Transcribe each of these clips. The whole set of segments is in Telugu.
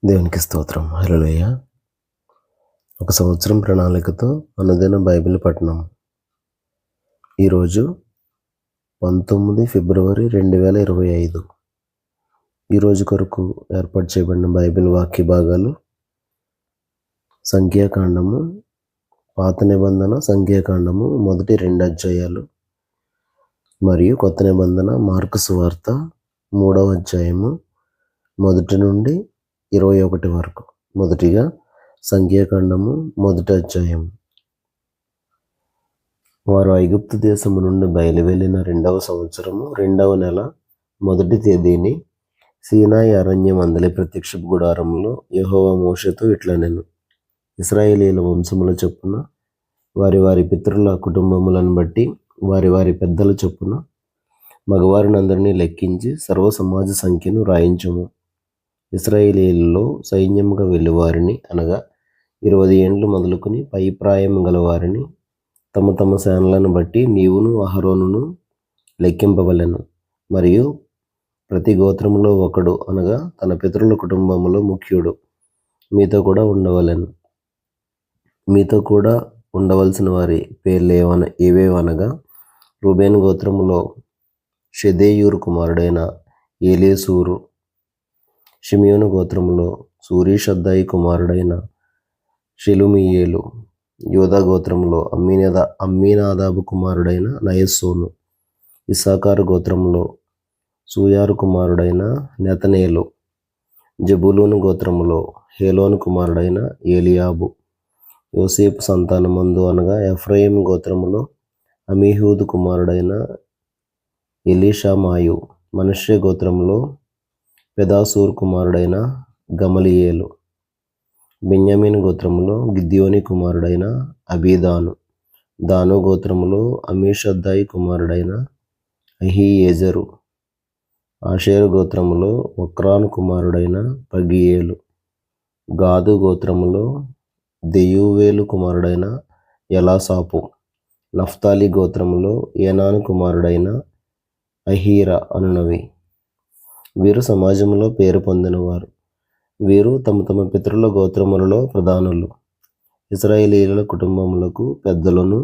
దేవునికి స్తోత్రం. హల్లెలూయా. ఒక సంవత్సరం ప్రణాళికతో అనుదిన బైబిల్ పఠనం. ఈరోజు 19 ఫిబ్రవరి 2025. ఈరోజు కొరకు ఏర్పాటు చేయబడిన బైబిల్ వాక్య భాగాలు సంఖ్యాకాండము, పాత నిబంధన సంఖ్యాకాండము మొదటి 2 అధ్యాయాలు మరియు కొత్త నిబంధన మార్కు సువార్త 3వ అధ్యాయము మొదటి నుండి 21 వరకు. మొదటిగా సంఖ్యాకాండము మొదటి అధ్యాయం. వారు ఐగుప్తు దేశము నుండి బయలువెళ్ళిన 2వ సంవత్సరము 2వ నెల మొదటి తేదీని సీనాయి అరణ్యం అందలి ప్రత్యక్షపు గుడారంలో యెహోవా మోషేతో ఇట్లనెను. ఇశ్రాయేలీయుల వంశముల చొప్పున వారి వారి పితరుల కుటుంబములను బట్టి వారి వారి పెద్దల చొప్పున మగవారినందరినీ లెక్కించి సర్వ సమాజ సంఖ్యను రాయించుము. ఇశ్రాయేలీయులలో సైన్యముగా వెళ్ళువారిని అనగా 20 ఏండ్లు మొదలుకొని పై ప్రాయం గలవారిని తమ తమ సేనలను బట్టి నీవును అహరోనును లెక్కింపవలెను. మరియు ప్రతి గోత్రములో ఒకడు అనగా తన పితరుల కుటుంబములో ముఖ్యుడు మీతో కూడా ఉండవలెను. మీతో కూడా ఉండవలసిన వారి పేర్లు ఏవేవనగా రూబేను గోత్రములో షెదేయూరు కుమారుడైన ఏలీసూరు, షిమియోను గోత్రములో సూరీషద్దాయి కుమారుడైన షెలుమియేలు, యూదా గోత్రములో అమ్మీనాదాబు కుమారుడైన నయస్సోను, ఇస్సాకారు గోత్రములో సూయారు కుమారుడైన నెతనేలు, జబూలూను గోత్రములో హేలోను కుమారుడైన ఏలియాబు, యోసేపు సంతానమందు అనగా ఎఫ్రాయిము గోత్రములో అమీహూదు కుమారుడైన ఎలీషామాయు, మనష్షే గోత్రములో పెదాసూరు కుమారుడైన గమలియేలు, బెన్యామీను గోత్రములో గిద్యోని కుమారుడైన అబీదాను, దాను గోత్రములో అమీషద్దాయి కుమారుడైన అహీయెజెరు, ఆషేరు గోత్రములో ఒక్రాను కుమారుడైన పగీయేలు, గాదు గోత్రములో దెయూవేలు కుమారుడైన ఎలాసాపు, నఫ్తాలి గోత్రములో ఏనాను కుమారుడైన అహీరా అనునవి. వీరు సమాజంలో పేరు పొందినవారు. వీరు తమ తమ పితరుల గోత్రములలో ప్రధానులు. ఇశ్రాయేలీయుల కుటుంబములకు పెద్దలను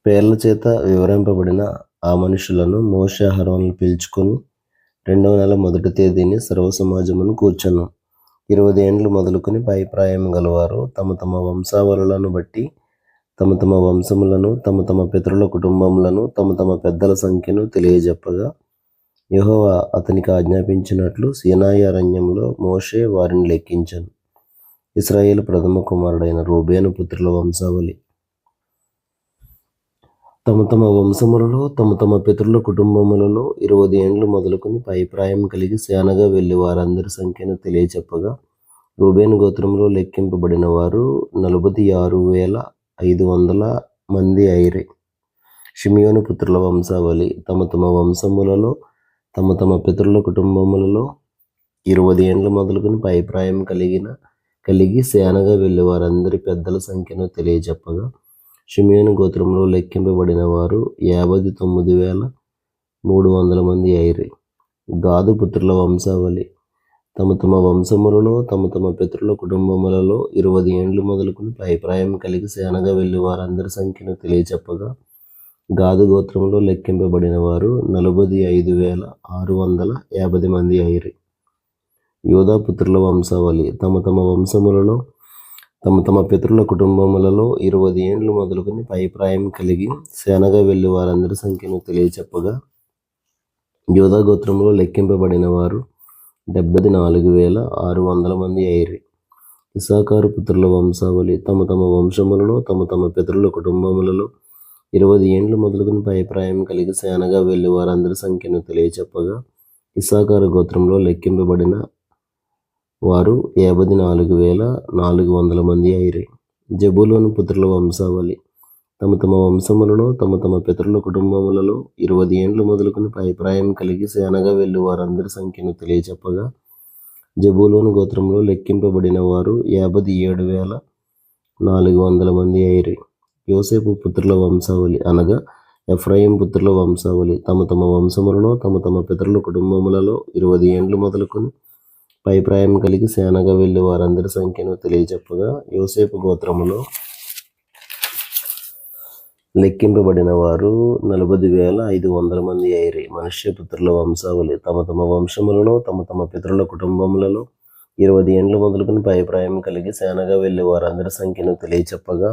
పేర్ల చేత వివరింపబడిన ఆ మనుషులను మోషే అహరోనులు పిలుచుకొని 2వ నెల మొదటి తేదీని సర్వ సమాజమును కూర్చొను. 20 ఏండ్లు మొదలుకొని పై ప్రాయం గలవారు తమ తమ వంశావళులను బట్టి తమ తమ వంశములను తమ తమ పితరుల కుటుంబములను తమ తమ పెద్దల సంఖ్యను తెలియజెప్పగా యెహోవా అతనికి ఆజ్ఞాపించినట్లు సీనాయి అరణ్యంలో మోషే వారిని లెక్కించెను. ఇశ్రాయేలు ప్రథమ కుమారుడైన రూబేను పుత్రుల వంశావళి. తమ తమ వంశములలో తమ తమ పితరుల కుటుంబములలో 20 ఏండ్లు మొదలుకొని పై ప్రాయం కలిగి సేనగా వెళ్ళి వారందరి సంఖ్యను తెలియచెప్పగా రూబేను గోత్రంలో లెక్కింపబడిన వారు 46,500 మంది అయిరి. షిమియోను పుత్రుల వంశావళి. తమ తమ వంశములలో తమ తమ పితరుల కుటుంబములలో 20 ఏండ్లు మొదలుకొని పై ప్రాయం కలిగి సేనగా వెళ్ళి వారందరి పెద్దల సంఖ్యను తెలియచెప్పగా షిమియోను గోత్రంలో లెక్కింపబడిన వారు 59,300 మంది అయిరి. గాదు పుత్రుల వంశావళి. తమ తమ వంశములలో తమ తమ పితరుల కుటుంబములలో 20 ఏండ్లు మొదలుకొని పై ప్రాయం కలిగి సేనగా వెళ్ళి వారందరి సంఖ్యను తెలియచెప్పగా గాదు గోత్రంలో లెక్కింపబడిన వారు 45,650 మంది అయిరి. యూదా పుత్రుల వంశావళి. తమ తమ వంశములలో తమ తమ పితరుల కుటుంబములలో 20 ఏండ్లు మొదలుకొని పై ప్రాయం కలిగి సేనగా వెళ్ళి వారందరి సంఖ్యను తెలియచెప్పగా యూదా గోత్రంలో లెక్కింపబడిన వారు 74,600 మంది అయిరి. ఇస్సాకారు పుత్రుల వంశావళి. తమ తమ వంశములలో తమ తమ పితరుల కుటుంబములలో 20 ఏండ్లు మొదలుకొని పై ప్రాయం కలిగి సేనగా వెళ్ళి వారందరి సంఖ్యను తెలియచెప్పగా ఇస్సాకారు గోత్రంలో లెక్కింపబడిన వారు 54,400 మంది అయిరి. జబూలూను పుత్రుల వంశావళి. తమ తమ వంశములలో తమ తమ పితరుల కుటుంబములలో 20 ఏండ్లు మొదలుకొని పై ప్రాయం కలిగి సేనగా వెళ్ళి వారందరి సంఖ్యను తెలియచెప్పగా జబూలూను గోత్రంలో లెక్కింపబడిన వారు 57,400 మంది అయిరి. యోసేపు పుత్రుల వంశావళి అనగా ఎఫ్రాయిం పుత్రుల వంశావళి. తమ తమ వంశములలో తమ తమ పితరుల కుటుంబములలో 20 ఏండ్లు మొదలుకొని పైప్రాయం కలిగి సేనగా వెళ్ళి వారందరి సంఖ్యను తెలియచెప్పగా యోసేపు గోత్రములో లెక్కింపబడిన వారు 40,500 మంది అయిరి. మనుష్యపుత్రుల వంశావళి తమ తమ వంశములలో తమ తమ పితరుల కుటుంబములలో 20 ఏండ్లు మొదలుకొని పైప్రాయం కలిగి సేనగా వెళ్ళి వారందరి సంఖ్యను తెలియచెప్పగా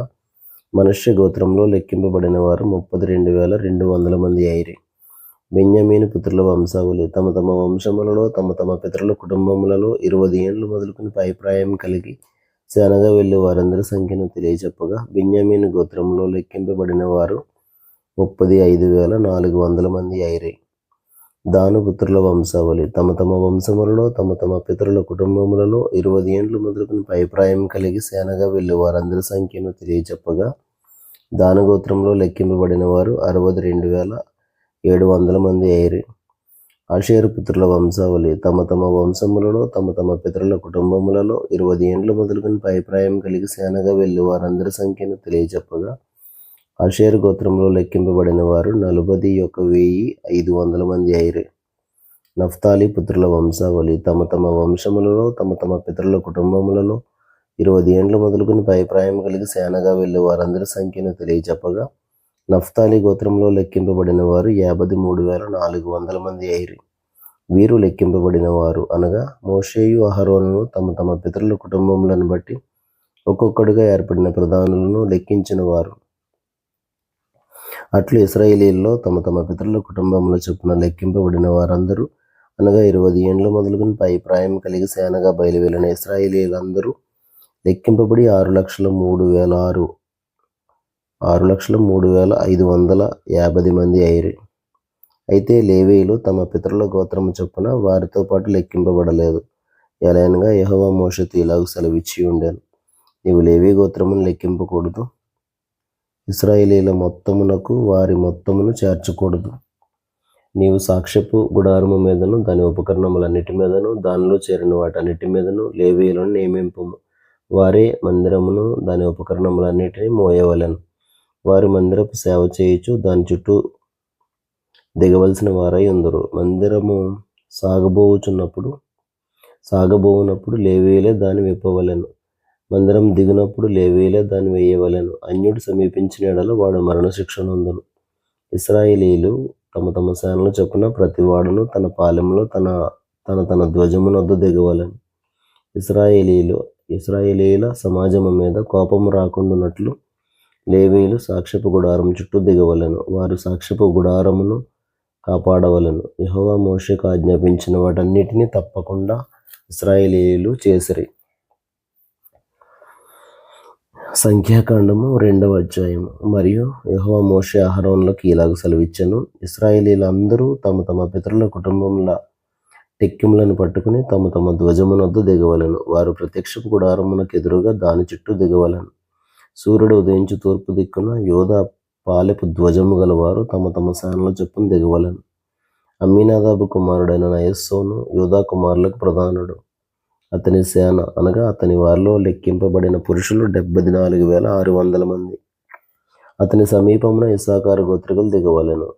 మనుష్య గోత్రంలో లెక్కింపబడిన వారు 32,200 మంది అయిరి. బెన్యామీను పుత్రుల వంశావళి తమ తమ వంశములలో తమ తమ పితరుల కుటుంబములలో 20 ఏండ్లు మొదలుకొని పైప్రాయం కలిగి సేనగా వెళ్ళి వారందరి సంఖ్యను తెలియచెప్పగా బెన్యామీను గోత్రంలో లెక్కింపబడిన వారు 35,400 మంది అయిరి. దాను పుత్రుల వంశావళి తమ తమ వంశములలో తమ తమ పితరుల కుటుంబములలో 20 ఏండ్లు మొదలుకొని పైప్రాయం కలిగి సేనగా వెళ్ళి వారందరి సంఖ్యను తెలియచెప్పగా దాను గోత్రంలో లెక్కింపబడిన వారు 62,700 మంది అయిరి. ఆషేరు పుత్రుల వంశావళి తమ తమ వంశములలో తమ తమ పితరుల కుటుంబములలో 20 ఏండ్లు మొదలుకొని పైప్రాయం కలిగి సేనగా వెళ్ళి వారందరి సంఖ్యను తెలియచెప్పగా ఆషేరు గోత్రంలో లెక్కింపబడిన వారు 41,500 మంది అయిరి. నఫ్తాలి పుత్రుల వంశావళి తమ తమ వంశములలో తమ తమ పితరుల కుటుంబములలో 20 ఏండ్లు మొదలుకొని పైప్రాయం కలిగి సేనగా వెళ్ళి వారందరి సంఖ్యను తెలియచెప్పగా నఫ్తాలి గోత్రంలో లెక్కింపబడిన వారు 53,400 మంది అయిరి. వీరు లెక్కింపబడిన వారు అనగా మోషేయు అహరోనును తమ తమ పితరుల కుటుంబములను బట్టి ఒక్కొక్కడుగా ఏర్పడిన ప్రధానులను లెక్కించిన వారు. అట్లు ఇశ్రాయేలీయుల్లో తమ తమ పితరుల కుటుంబముల చొప్పున లెక్కింపబడిన వారందరూ అనగా 20 ఏండ్లు మొదలుకొని పైప్రాయం కలిగి సేనగా బయలువెళ్ళిన ఇశ్రాయేలీయులందరూ లెక్కింపబడి 6,03,550 మంది అయిరి. అయితే లేవీయులు తమ పితరుల గోత్రము చొప్పున వారితో పాటు లెక్కింపబడలేదు. ఎలయనగా యెహోవా మోషేతో ఇలాగ సెలవిచ్చి ఉండెను, నీవు లేవీ గోత్రమును లెక్కింపకూడదు, ఇశ్రాయేలీయుల మొత్తమునకు వారి మొత్తమును చేర్చకూడదు. నీవు సాక్ష్యపు గుడారము మీదను దాని ఉపకరణములన్నిటి మీదను దానిలో చేరిన వాటన్నిటి మీదను లేవీయులను నియమింపుము. వారే మందిరమును దాని ఉపకరణములన్నిటినీ మోయవలెను. వారి మందిరపు సేవ చేయుచు దాని చుట్టూ దిగవలసిన వారై ఉందరు. మందిరము సాగబోవునప్పుడు లేవీయులే దాన్ని విప్పవలెను. మందిరం దిగినప్పుడు లేవీయులే దాన్ని వేయవలెను. అన్యుడు సమీపించిన ఎడల వాడు మరణశిక్ష నొందును. ఇశ్రాయేలీయులు తమ తమ సేనల చొప్పున ప్రతివాడును తన పాలెంలో తన ధ్వజమునొద్ద దిగవలెను. ఇశ్రాయేలీయుల సమాజము మీద కోపము రాకుండానట్లు లేవీయులు సాక్ష్యపు గుడారం చుట్టూ దిగవలెను. వారు సాక్ష్యపు గుడారమును కాపాడవలెను. యెహోవా మోషేకు ఆజ్ఞాపించిన వాటన్నిటినీ తప్పకుండా ఇశ్రాయేలీయులు చేసిరి. సంఖ్యాకాండము 2వ అధ్యాయము. మరియు యెహోవా మోషే అహరోనులకు ఇలాగ సెలవిచ్చెను, ఇశ్రాయేలీయులందరూ తమ తమ పితరుల కుటుంబముల టెక్కిములను పట్టుకుని తమ తమ ధ్వజమునొద్ద దిగవలెను. వారు ప్రత్యక్షపు గుడారమునకు ఎదురుగా దాని చుట్టూ దిగవలెను. సూర్యుడు ఉదయించు తూర్పు దిక్కున యోధా పాలెపు ధ్వజము గలవారు తమ తమ సేనల చొప్పున దిగవలెను. అమ్మీనాదాబు కుమారుడైన నయస్సోను యోధా కుమారులకు ప్రధానుడు. అతని సేన అనగా అతని వారిలో లెక్కింపబడిన పురుషులు 74,600 మంది. అతని సమీపమున ఇస్సాకారు గోత్రికులు దిగవలెను.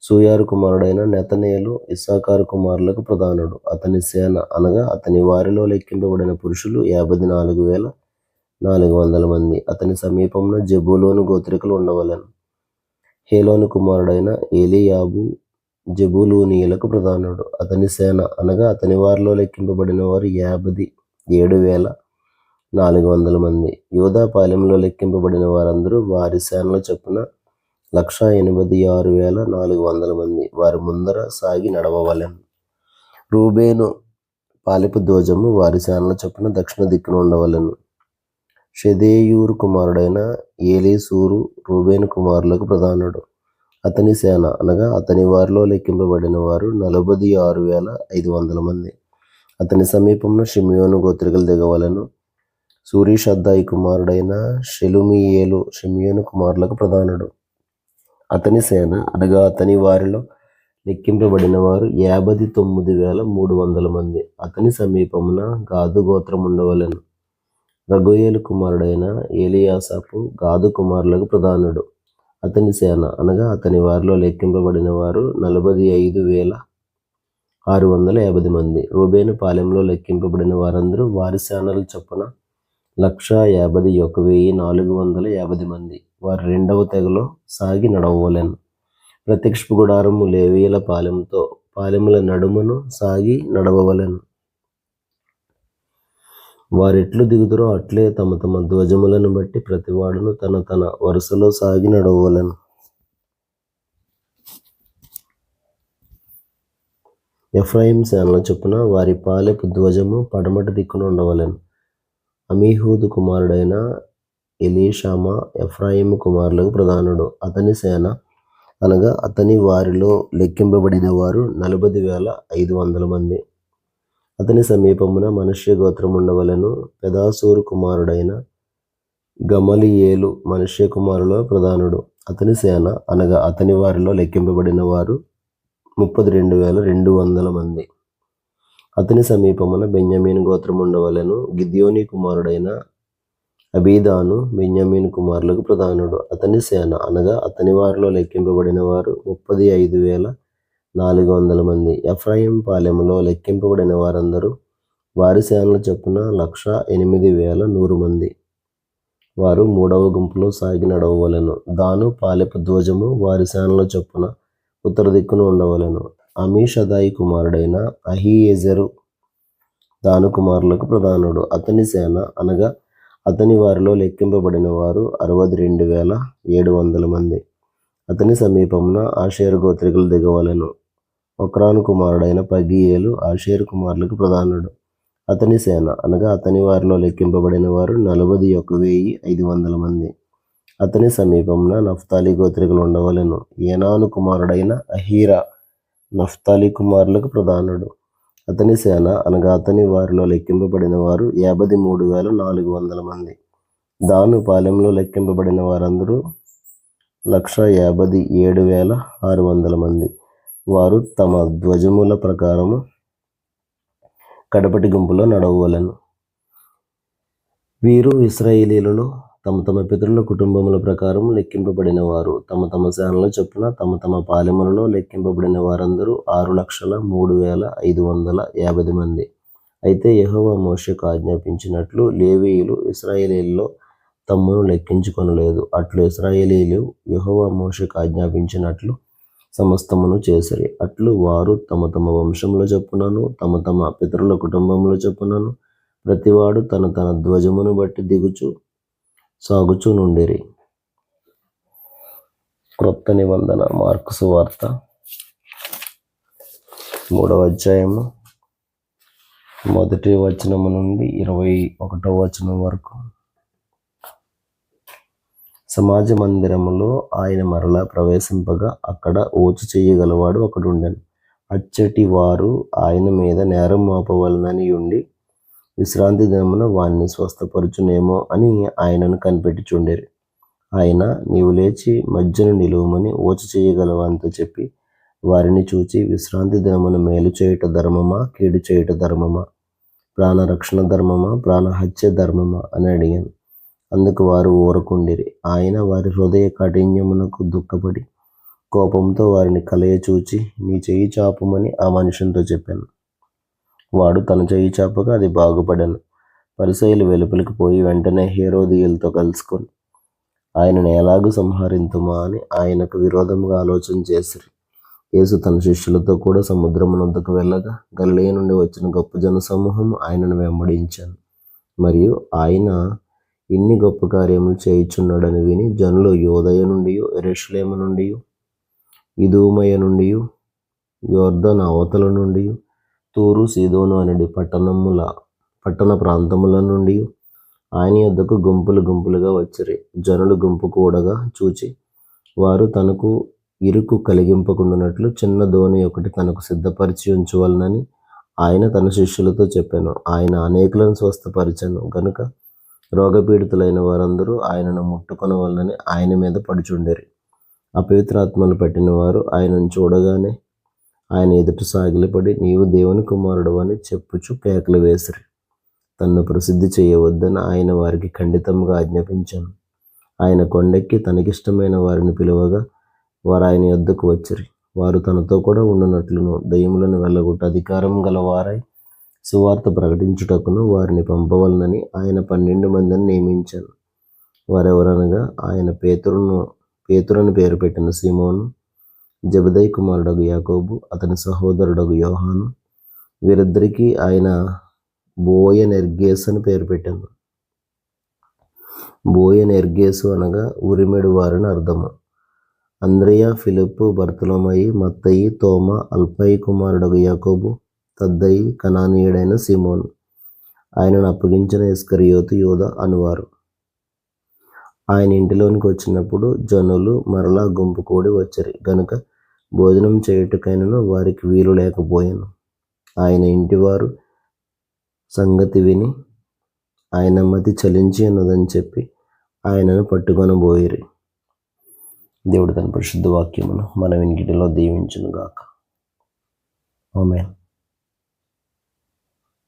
సూయారు కుమారుడైన నెతనేలు ఇస్సాకారు కుమారులకు ప్రధానుడు. అతని సేన అనగా అతని వారిలో లెక్కింపబడిన పురుషులు 54,400 మంది. అతని సమీపమున జెబూలూను గోత్రికులు ఉండవలెను. హేలోను కుమారుడైన ఏలీయాబు జెబూలూనీయులకు ప్రధానుడు. అతని సేన అనగా అతని వారిలో లెక్కింపబడిన వారు 57,400 మంది. యూదా పాలెంలో లెక్కింపబడిన వారందరూ వారి సేనల చొప్పున 186,400 మంది. వారి ముందర సాగి నడవవలెను. రూబేను పాలెపు ధ్వజము వారి సేనల చొప్పున దక్షిణ దిక్కున ఉండవలెను. షెదేయూరు కుమారుడైన ఏలీసూరు రూబేను కుమారులకు ప్రధానుడు. అతని సేన అనగా అతని వారిలో లెక్కింపబడిన వారు 46,500 మంది. అతని సమీపంలో షిమియోను గోత్రికులు దిగవలెను. సూరీషద్దాయి కుమారుడైన షెలుమీయేలు షిమియోను కుమారులకు ప్రధానుడు. అతని సేన అనగా అతని వారిలో లెక్కింపబడిన వారు 59,300 మంది. అతని సమీపమున గాదు గోత్రం ఉండవలెను. రగూయేలు కుమారుడైన ఏలియాసాపు గాదు కుమారులకు ప్రధానుడు. అతని సేన అనగా అతని వారిలో లెక్కింపబడిన వారు 650 మంది. రూబేను పాలెంలో లెక్కింపబడిన వారందరూ వారి సేనల చొప్పున 151,450 మంది. వారు 2వ తెగలో సాగి నడవవలెను. ప్రత్యక్షపు గుడారము లేవీయుల పాలెముల నడుమను సాగి నడవవలెను. వారెట్లు దిగుదురో అట్లే తమ తమ ధ్వజములను బట్టి ప్రతివాడును తన తన వరుసలో సాగి నడవవలెను. ఎఫ్రాయిం సేనల చొప్పున వారి పాలెపు ధ్వజము పడమటి దిక్కున ఉండవలెను. అమీహూదు కుమారుడైన ఎలీషామా ఎఫ్రాయిము కుమారులకు ప్రధానుడు. అతని సేన అనగా అతని వారిలో లెక్కింపబడిన వారు 40,500 మంది. అతని సమీపమున మనష్షే గోత్రం ఉండవలెను. పెదాసూరు కుమారుడైన గమలీయేలు మనష్షే కుమారులో ప్రధానుడు. అతని సేన అనగా అతని వారిలో లెక్కింపబడిన వారు 32,200 మంది. అతని సమీపమున బెన్యామీను గోత్రం ఉండవలెను. గిద్యోని కుమారుడైన అబీదాను బెన్యామీను కుమారులకు ప్రధానుడు. అతని సేన అనగా అతని వారిలో లెక్కింపబడిన వారు 35,400 మంది. ఎఫ్రాయిం పాలెములో లెక్కింపబడిన వారందరూ వారి సేనల చొప్పున 108,100 మంది. వారు 3వ గుంపులో సాగి నడవవలెను. దాను పాలెపు ధ్వజము వారి సేనల చొప్పున ఉత్తర దిక్కున ఉండవలెను. అమీషదాయి కుమారుడైన అహీయెజెరు దాను కుమారులకు ప్రధానుడు. అతని సేన అనగా అతని వారిలో లెక్కింపబడిన వారు 62,700 మంది. అతని సమీపమున ఆషేరు గోత్రికులు దిగవలెను. ఒక్రాను కుమారుడైన పగీయేలు ఆషేరు కుమారులకు ప్రధానుడు. అతని సేన అనగా అతని వారిలో లెక్కింపబడిన వారు 41,500 మంది. అతని సమీపమున నఫ్తాలి గోత్రికులు ఉండవలెను. ఏనాను కుమారుడైన అహీరా నఫ్తాలి కుమారులకు ప్రధానుడు. అతని సేన అనగా అతని వారిలో లెక్కింపబడిన వారు 53,400 మంది. దాను పాలెంలో లెక్కింపబడిన వారందరూ 157,600 మంది. వారు తమ ధ్వజముల ప్రకారము కడపటి గుంపులో నడవవలెను. వీరు ఇశ్రాయేలీయులలో తమ తమ పితరుల కుటుంబముల ప్రకారం లెక్కింపబడిన వారు. తమ తమ సేనల చొప్పున తమ తమ పాలెములలో లెక్కింపబడిన వారందరూ 6,03,550 మంది. అయితే యెహోవా మోషేకు ఆజ్ఞాపించినట్లు లేవీయులు ఇశ్రాయేలీయులలో తమ్మును లెక్కించుకొనలేదు. అట్లు ఇశ్రాయేలీయులు యెహోవా మోషేకు ఆజ్ఞాపించినట్లు సమస్తమును చేసిరి. అట్లు వారు తమ తమ వంశముల చొప్పునను తమ తమ పితరుల కుటుంబముల చొప్పునను ప్రతివాడు తన తన ధ్వజమును బట్టి దిగుచు సాగుచూ నుండిరి. క్రొత్త నిబంధన మార్కు సువార్త 3వ అధ్యాయము 1వ వచనము నుండి 21వ వచనం వరకు. సమాజ మందిరములో ఆయన మరలా ప్రవేశింపగా అక్కడ ఊచు చేయగలవాడు ఒకడుండెను. అచ్చటి వారు ఆయన మీద నేరం మోపవలనని ఉండి విశ్రాంతి దినమున వాణ్ణి స్వస్థపరచునేమో అని ఆయనను కనిపెట్టి చుండిరి. ఆయన, నీవు లేచి మధ్యను నిలువమని ఊచ చేయగలవానితో చెప్పి వారిని చూచి, విశ్రాంతి దినమున మేలు చేయుట ధర్మమా, కీడు చేయుట ధర్మమా, ప్రాణరక్షణ ధర్మమా, ప్రాణహత్య ధర్మమా అని అడిగాను. అందుకు వారు ఊరకుండిరి. ఆయన వారి హృదయ కాఠిన్యమునకు దుఃఖపడి కోపంతో వారిని కలయచూచి, నీ చెయ్యి చాపుమని ఆ మనుషునితో చెప్పాను. వాడు తన చెయ్యి చాపగా అది బాగుపడెను. పరిసయ్యులు వెలుపలికి పోయి వెంటనే హేరోదీయులతో కలుసుకొని ఆయనను ఎలాగూ సంహరింతుమా అని ఆయనకు విరోధముగా ఆలోచన చేసిరి. యేసు తన శిష్యులతో కూడా సముద్రమునొద్దకు వెళ్ళగా గలిలయ నుండి వచ్చిన గొప్ప జనసమూహం ఆయనను వెంబడించాను. మరియు ఆయన ఇన్ని గొప్ప కార్యములు చేయుచున్నాడని విని జనులు యూదయ నుండి, యెరూషలేము నుండి, ఇదూమయ నుండి, యొర్దాను అవతల నుండి, తూరు సీదోను అనేది పట్టణ ప్రాంతముల నుండి ఆయన యొద్దకు గుంపులు గుంపులుగా వచ్చిరి. జనులు గుంపు కూడగా చూచి వారు తనకు ఇరుకు కలిగింపకుండానట్లు చిన్న దోణి ఒకటి తనకు సిద్ధపరిచి ఉంచవలనని ఆయన తన శిష్యులతో చెప్పాను. ఆయన అనేకులను స్వస్థపరిచెను గనుక రోగపీడితులైన వారందరూ ఆయనను ముట్టుకొనవలనని ఆయన మీద పడుచుండిరి. అపవిత్రాత్మలు పట్టిన వారు ఆయనను చూడగానే ఆయన ఎదుట సాగిలపడి, నీవు దేవుని కుమారుడు అని చెప్పుచు కేకలు వేసిరి. తన్ను ప్రసిద్ధి చేయవద్దని ఆయన వారికి ఖండితంగా ఆజ్ఞాపించాను. ఆయన కొండెక్కి తనకిష్టమైన వారిని పిలువగా వారు ఆయన యొద్దకు వచ్చిరి. వారు తనతో కూడా ఉండునట్లును దయ్యములను వెళ్ళగొట్టు అధికారం గలవారై సువార్త ప్రకటించుటకును వారిని పంపవలనని ఆయన 12 మందిని నియమించాను. వారెవరనగా ఆయన పేతురని పేరు పెట్టిన సీమోను, జెబెదయి కుమారుడగు యాకోబు, అతని సహోదరుడగు యోహాను. వీరిద్దరికీ ఆయన బోయనెర్గేసు అని పేరు పెట్టాను. బోయనెర్గేసు అనగా ఉరిమెడు వారని అర్థము. అంద్రెయ, ఫిలిప్పు, బర్తొలొమయి, మత్తయి, తోమ, అల్ఫయి కుమారుడగు యాకోబు, తద్దయి, కనానీయుడైన సీమోను, ఆయనను అప్పగించిన ఇస్కరియోతు యూద అనువారు. ఆయన ఇంటిలోనికి వచ్చినప్పుడు జనులు మరలా గుంపు కూడి వచ్చరి గనుక భోజనం చేయుటకైనను వారికి వీలు లేకపోయాను. ఆయన ఇంటివారు సంగతి విని ఆయన మతి చలించి ఉన్నదని చెప్పి ఆయనను పట్టుకొనబోయిరి. దేవుడు తన పరిశుద్ధ వాక్యమును మన వినికిడిలో దీవించును గాక. ఆమేన్.